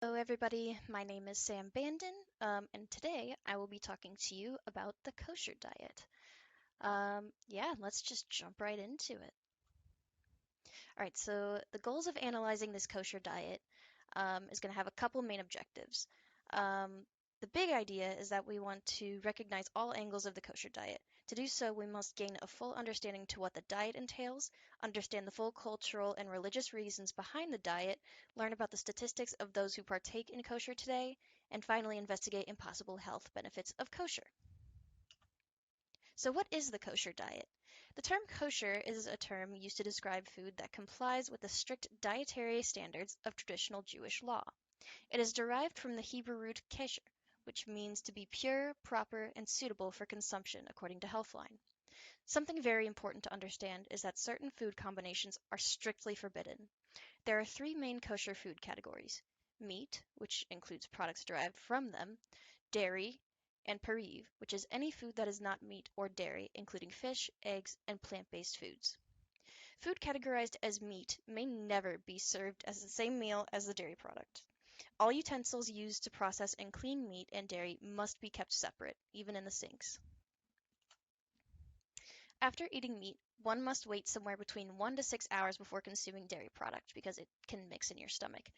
Hello, everybody. My name is Sam Banden, and today I will be talking to you about the kosher diet. Yeah, let's just jump right into it. All right, so the goals of analyzing this kosher diet is going to have a couple main objectives. Um, the big idea is that we want to recognize all angles of the kosher diet. To do so, we must gain a full understanding to what the diet entails, understand the full cultural and religious reasons behind the diet, learn about the statistics of those who partake in kosher today, and finally investigate impossible health benefits of kosher. So what is the kosher diet? The term kosher is a term used to describe food that complies with the strict dietary standards of traditional Jewish law. It is derived from the Hebrew root kesher, which means to be pure, proper, and suitable for consumption according to Healthline. Something very important to understand is that certain food combinations are strictly forbidden. There are three main kosher food categories: meat, which includes products derived from them, dairy, and pariv, which is any food that is not meat or dairy, including fish, eggs, and plant-based foods. Food categorized as meat may never be served as the same meal as the dairy product. All utensils used to process and clean meat and dairy must be kept separate, even in the sinks. After eating meat, one must wait somewhere between 1 to 6 hours before consuming dairy product because it can mix in your stomach.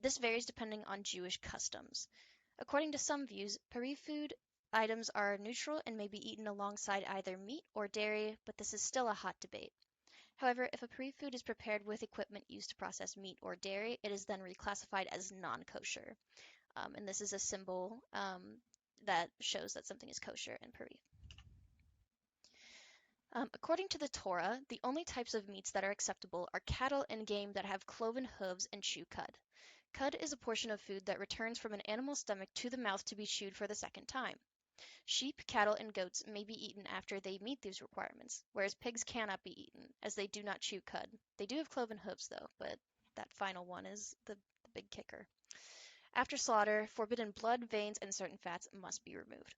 This varies depending on Jewish customs. According to some views, peri food items are neutral and may be eaten alongside either meat or dairy, but this is still a hot debate. However, if a peri food is prepared with equipment used to process meat or dairy, it is then reclassified as non-kosher. And this is a symbol that shows that something is kosher in peri. According to the Torah, the only types of meats that are acceptable are cattle and game that have cloven hooves and chew cud. Cud is a portion of food that returns from an animal's stomach to the mouth to be chewed for the second time. Sheep, cattle, and goats may be eaten after they meet these requirements, whereas pigs cannot be eaten, as they do not chew cud. They do have cloven hooves, though, but that final one is the big kicker. After slaughter, forbidden blood, veins, and certain fats must be removed.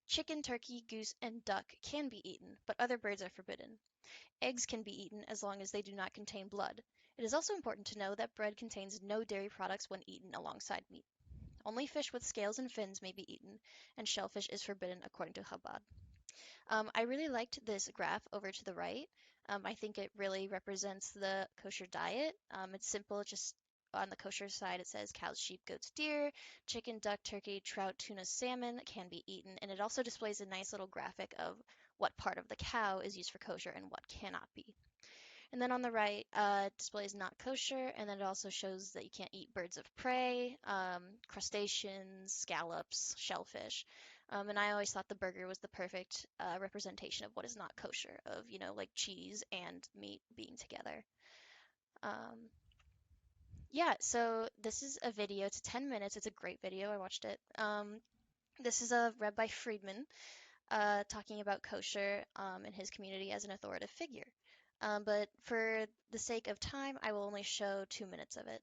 Chicken, turkey, goose, and duck can be eaten, but other birds are forbidden. Eggs can be eaten as long as they do not contain blood. It is also important to know that bread contains no dairy products when eaten alongside meat. Only fish with scales and fins may be eaten, and shellfish is forbidden according to Chabad. I really liked this graph over to the right. I think it really represents the kosher diet. It's simple, just on the kosher side it says cows, sheep, goats, deer, chicken, duck, turkey, trout, tuna, salmon can be eaten. And it also displays a nice little graphic of what part of the cow is used for kosher and what cannot be. And then on the right, it displays not kosher, and then it also shows that you can't eat birds of prey, crustaceans, scallops, shellfish. And I always thought the burger was the perfect representation of what is not kosher, of, like cheese and meat being together. Um, yeah, so this is a video. It's 10 minutes. It's a great video. I watched it. This is a Rabbi Friedman talking about kosher in his community as an authoritative figure. But for the sake of time, I will only show 2 minutes of it.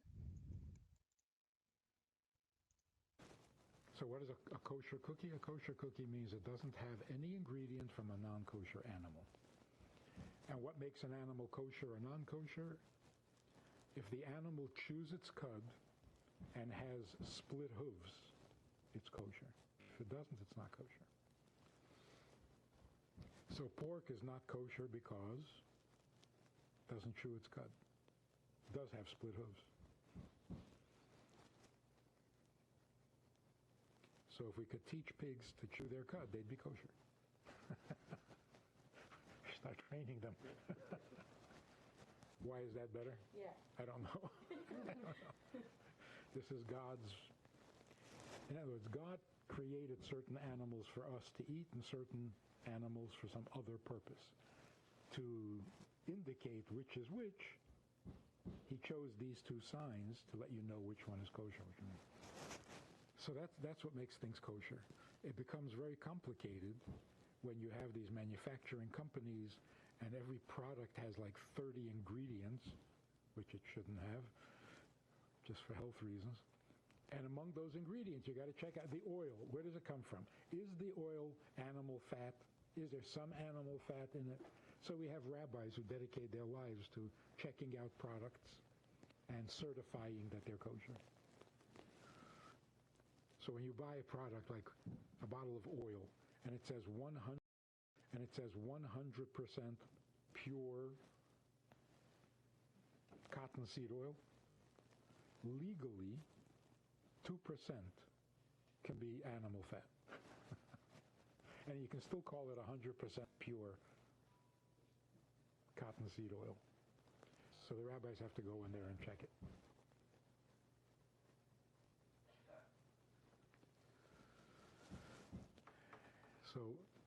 So what is a kosher cookie? A kosher cookie means it doesn't have any ingredient from a non-kosher animal. And what makes an animal kosher or non-kosher? If the animal chews its cud and has split hooves, it's kosher. If it doesn't, it's not kosher. So pork is not kosher because it doesn't chew its cud. It does have split hooves. So if we could teach pigs to chew their cud, they'd be kosher. Start training them. Why is that better? Yeah. I don't know. I don't know. This is God's... In other words, God created certain animals for us to eat and certain animals for some other purpose. To indicate which is which, he chose these two signs to let you know which one is kosher. So that's what makes things kosher. It becomes very complicated when you have these manufacturing companies and every product has like 30 ingredients, which it shouldn't have, just for health reasons. And among those ingredients, you got to check out the oil. Where does it come from? Is the oil animal fat? Is there some animal fat in it? So we have rabbis who dedicate their lives to checking out products and certifying that they're kosher. So when you buy a product like a bottle of oil and it says 100 pure cottonseed oil, legally 2% can be animal fat. And you can still call it 100% pure cottonseed oil. So the rabbis have to go in there and check it. So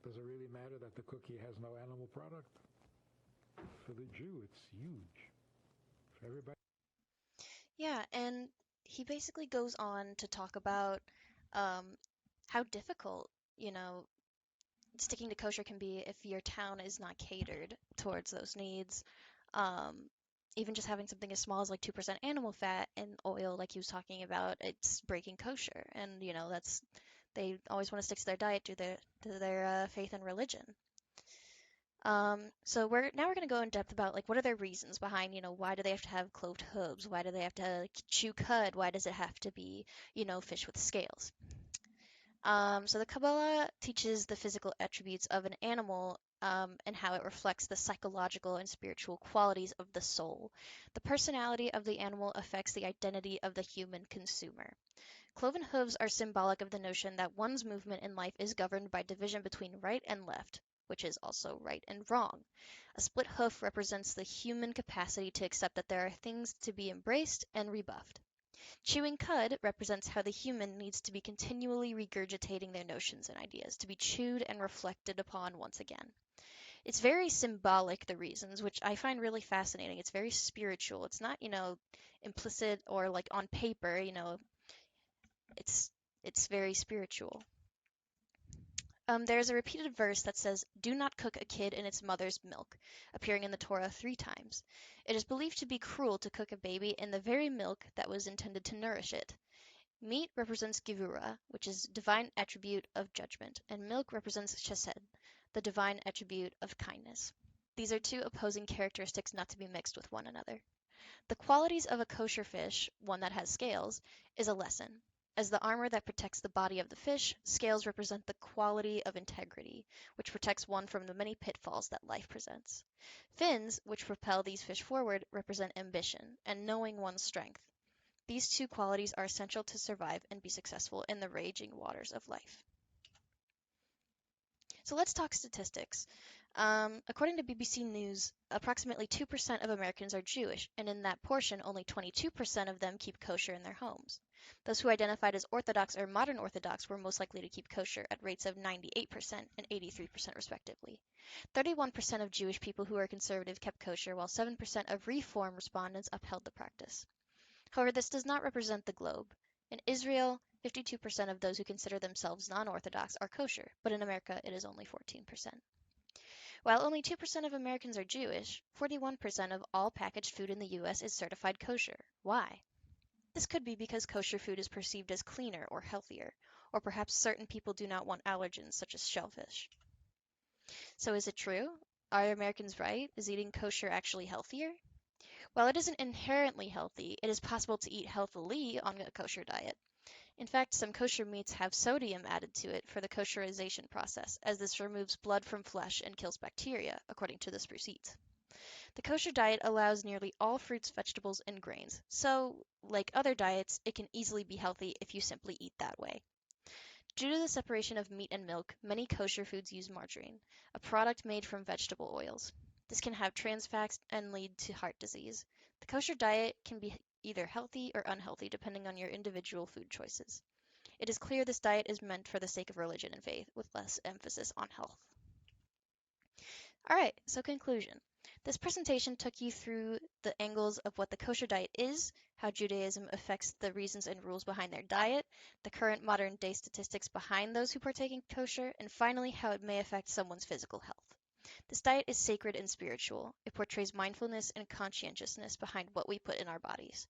does it really matter that the cookie has no animal product? For the Jew, it's huge. For everybody. Yeah, and he basically goes on to talk about um, how difficult, sticking to kosher can be if your town is not catered towards those needs. Um, Even just having something as small as like 2% animal fat and oil, like he was talking about, it's breaking kosher. And, they always want to stick to their diet due to their faith and religion. So we're going to go in depth about like what are their reasons behind, why do they have to have cloved hooves? Why do they have to chew cud? Why does it have to be, fish with scales? So the Kabbalah teaches the physical attributes of an animal and how it reflects the psychological and spiritual qualities of the soul. The personality of the animal affects the identity of the human consumer. Cloven hooves are symbolic of the notion that one's movement in life is governed by division between right and left, which is also right and wrong. A split hoof represents the human capacity to accept that there are things to be embraced and rebuffed. Chewing cud represents how the human needs to be continually regurgitating their notions and ideas, to be chewed and reflected upon once again. It's very symbolic, the reasons, which I find really fascinating. It's very spiritual. It's not, implicit or like on paper, it's it's very spiritual. There's a repeated verse that says, "Do not cook a kid in its mother's milk," appearing in the Torah 3 times. It is believed to be cruel to cook a baby in the very milk that was intended to nourish it. Meat represents Gevurah, which is divine attribute of judgment, and milk represents Chesed, the divine attribute of kindness. These are two opposing characteristics not to be mixed with one another. The qualities of a kosher fish, one that has scales, is a lesson. As the armor that protects the body of the fish, scales represent the quality of integrity, which protects one from the many pitfalls that life presents. Fins, which propel these fish forward, represent ambition and knowing one's strength. These two qualities are essential to survive and be successful in the raging waters of life. So let's talk statistics. According to BBC News, approximately 2% of Americans are Jewish, and in that portion, only 22% of them keep kosher in their homes. Those who identified as Orthodox or Modern Orthodox were most likely to keep kosher at rates of 98% and 83% respectively. 31% of Jewish people who are conservative kept kosher, while 7% of Reform respondents upheld the practice. However, this does not represent the globe. In Israel, 52% of those who consider themselves non-Orthodox are kosher, but in America it is only 14%. While only 2% of Americans are Jewish, 41% of all packaged food in the U.S. is certified kosher. Why? This could be because kosher food is perceived as cleaner or healthier, or perhaps certain people do not want allergens such as shellfish. So is it true? Are Americans right? Is eating kosher actually healthier? While it isn't inherently healthy, it is possible to eat healthily on a kosher diet. In fact, some kosher meats have sodium added to it for the kosherization process, as this removes blood from flesh and kills bacteria, according to the Spruce Eats. The kosher diet allows nearly all fruits, vegetables, and grains, so, like other diets, it can easily be healthy if you simply eat that way. Due to the separation of meat and milk, many kosher foods use margarine, a product made from vegetable oils. This can have trans fats and lead to heart disease. The kosher diet can be either healthy or unhealthy depending on your individual food choices. It is clear this diet is meant for the sake of religion and faith, with less emphasis on health. Alright, so conclusion. This presentation took you through the angles of what the kosher diet is, how Judaism affects the reasons and rules behind their diet, the current modern day statistics behind those who partake in kosher, and finally how it may affect someone's physical health. This diet is sacred and spiritual. It portrays mindfulness and conscientiousness behind what we put in our bodies.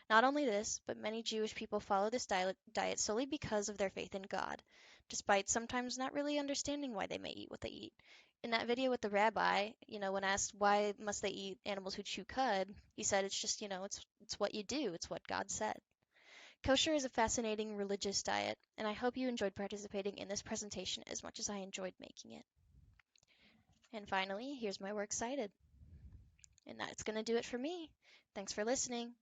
Not only this, but many Jewish people follow this diet solely because of their faith in God, despite sometimes not really understanding why they may eat what they eat. In that video with the rabbi, when asked why must they eat animals who chew cud, he said it's just, it's what you do. It's what God said. Kosher is a fascinating religious diet, and I hope you enjoyed participating in this presentation as much as I enjoyed making it. And finally, here's my works cited. And that's going to do it for me. Thanks for listening.